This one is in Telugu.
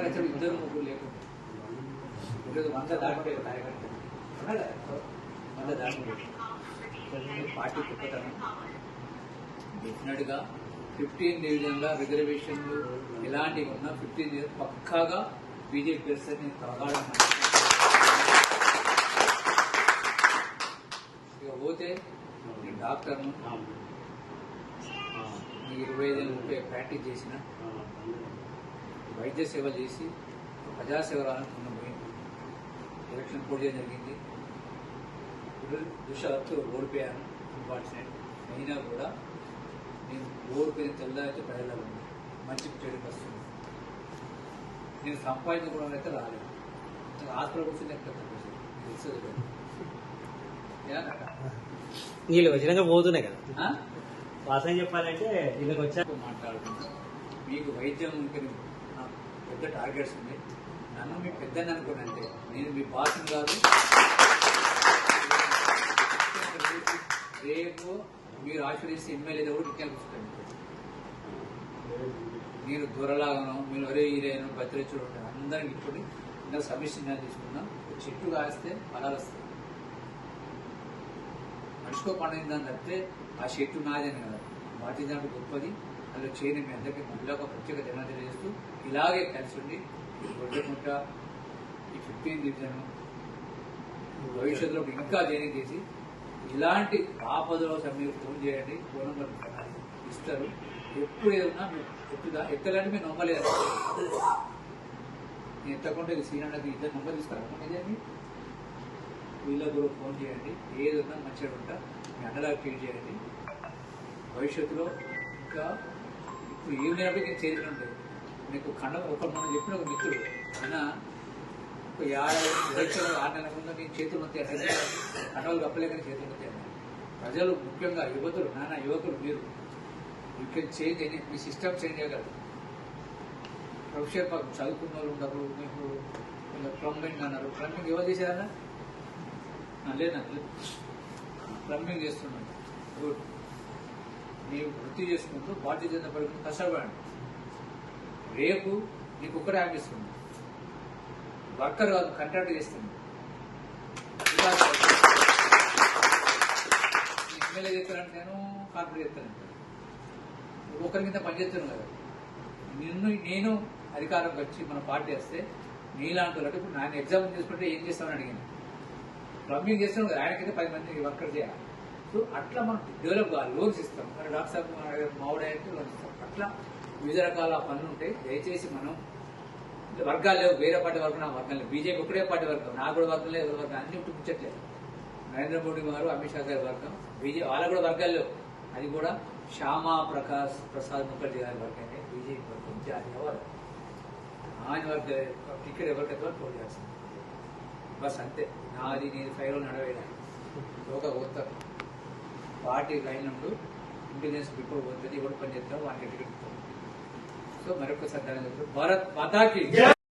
ఇద్దరు ముగ్గురు లేకుండా 100 దాటిపోయారు కార్యకర్తలు 100 దాటిపోయారు. పార్టీ గొప్పతనం డెఫినెట్గా 15 డివిజన్ల రిజర్వేషన్లు ఎలాంటివి ఉన్నా 15 ఇయర్స్ పక్కాగా బీజేపీ గెలిస్తే నేను ప్రగాఢం. ఇక పోతే నేను డాక్టర్ను 25-30 ప్రాక్టీస్ చేసిన వైద్య సేవ చేసి ప్రజాసేవలను పోయి ఎలక్షన్ పోటీ జరిగింది. దుషార్తో ఓడిపోయాను. అన్ఫార్చునేట్ అయినా కూడా నేను ఓడిపోయిన తెల్లారైతే ప్రజలలో ఉంది. మంచి చెడుకు వస్తుంది. నేను సంపాదించుకోవడం అయితే రాలేదు. హాస్పిటల్ కూర్చొని తెలుస్తుంది. వీళ్ళు వచ్చినాక పోతున్నాయి కదా వాసన చెప్పాలంటే వీళ్ళకి వచ్చాక మాట్లాడుతున్నా. మీకు వైద్యం పెద్ద టార్గెట్స్ ఉన్నాయి. నన్ను మీ పెద్దని అనుకోండి. అంటే నేను మీ బాస్ని కాదు. రేపు మీరు ఆశ్రయిస్తే ఎమ్మెల్యే కూడా విజ్ఞానం వస్తుంది. మీరు దూరలాగాను మీరు ఒరే హీరైన భద్రచుడు ఉంటారు. అందరికి ఇప్పుడు ఇంకా సమస్య తీసుకున్నాం. చెట్టు కాస్తే ఫలాలు వస్తాయి. మనిషికో పండిందని తప్పితే ఆ చెట్టు నాదని కదా. భారతీయ జనతా గొప్పది. అందులో చేయని మీ అందరికీ మళ్ళీ ఒక ప్రత్యేక ధన్యవాదాలు చేస్తూ ఇలాగే కలిసి ఉండి గొడ్డకుంటా ఈ 15 డివిజన్ భవిష్యత్తులో ఇంకా జైనింగ్ చేసి ఇలాంటి ఆపదలో మీరు ఫోన్ చేయండి. ఫోన్ నెంబర్ ఇస్తారు. ఎప్పుడు ఏదన్నా మీరు ఎత్తలాంటి మీరు నమ్మలేదు. నేను ఎత్తకుండా సీనియర్కి ఇద్దరు నెంబర్ తీసుకురాకండి. వీళ్ళకు కూడా ఫోన్ చేయండి. ఏదన్నా మంచిగా ఉంటా మీ అండలాగా ట్రీట్ చేయండి. భవిష్యత్తులో ఇంకా ఇప్పుడు ఏం లేనప్పుడు నేను చేతులు ఉంటుంది. మీకు ఒక మనం చెప్పిన ఒక మిత్రుడు ఆయన ఒక 6 నెలల ముందు నేను చేతులు నొత్తాను. కండలు కప్పలేకని చేతులు నొత్తాను. ప్రజలు ముఖ్యంగా యువతులు యువకులు మీరు యూ కెన్ చేంజ్ అని మీ సిస్టమ్ చేంజ్ చేయగలరు. ప్రొఫెసర్ చదువుకున్న వాళ్ళు ఉండరు. మీకు ప్లంబింగ్ అన్నారు. ప్లంబింగ్ ఎవరు చేశారన్నా లేదు. ప్లంబింగ్ చేస్తున్నాను. గుడ్. ನೀವು వృత్తి చేసుకుంటూ భారతీయ జనతా పార్టీ కష్టపడండి. రేపు నీకు ఒక్కడే హామీ ఇస్తుంది. వర్కర్ కాదు, కాంట్రాక్ట్ చేస్తుంది. ఎమ్మెల్యే చేస్తానంటే నేను కాంట్రాక్ట్ చేస్తాను. ఒకరి కింద పనిచేస్తున్నాను కదా. నేను అధికారంకి వచ్చి మన పార్టీ వస్తే నీలాంటి వాళ్ళు ఇప్పుడు నేను ఎగ్జామ్ చేసుకుంటే ఏం చేస్తామని అడిగాను. ప్లంబింగ్ చేస్తాను కదా. ఆయనకైతే 10 మంది వర్కర్ చేయాలి. సో అట్లా మనం డెవలప్ కావాలి. లోన్స్ ఇస్తాం. మన డాక్టర్ సాబ్ మావిడైతే లోన్స్ ఇస్తాం. అట్లా వివిధ రకాల పనులు ఉంటాయి. దయచేసి మనం వర్గాలు లేవు. వేరే పార్టీ వర్గం నా వర్గం లేవు. బీజేపీ ఒకటే పార్టీ వర్గం. నాకు కూడా వర్గం లేదు. ఎవరి వర్గం అన్ని ఉంచట్లేదు. నరేంద్ర మోడీ గారు అమిత్ షా గారి వర్గం. బీజేపీ వాళ్ళ కూడా వర్గాలు లేవు. అది కూడా శ్యామా ప్రసాద్ ముఖర్జీ గారి వర్గమే. బీజేపీ వర్గం జాతీయ వర్గం. ఆయన వర్గ టికెట్ ఎవరికైతే పోటీ చేస్తుంది. బస్ అంతే. నాది నేను 5 రోజులు నడవేయాలి. ఒక పోతారు పార్టీ లైన్ నుండి ఇంటెలిజెన్స్ రిపోర్ట్ పోతుంది. ఎవరు పని చేస్తారో వానికి టికెట్ ఇస్తారు. సో మరొకసారి భారత్ మాతాకి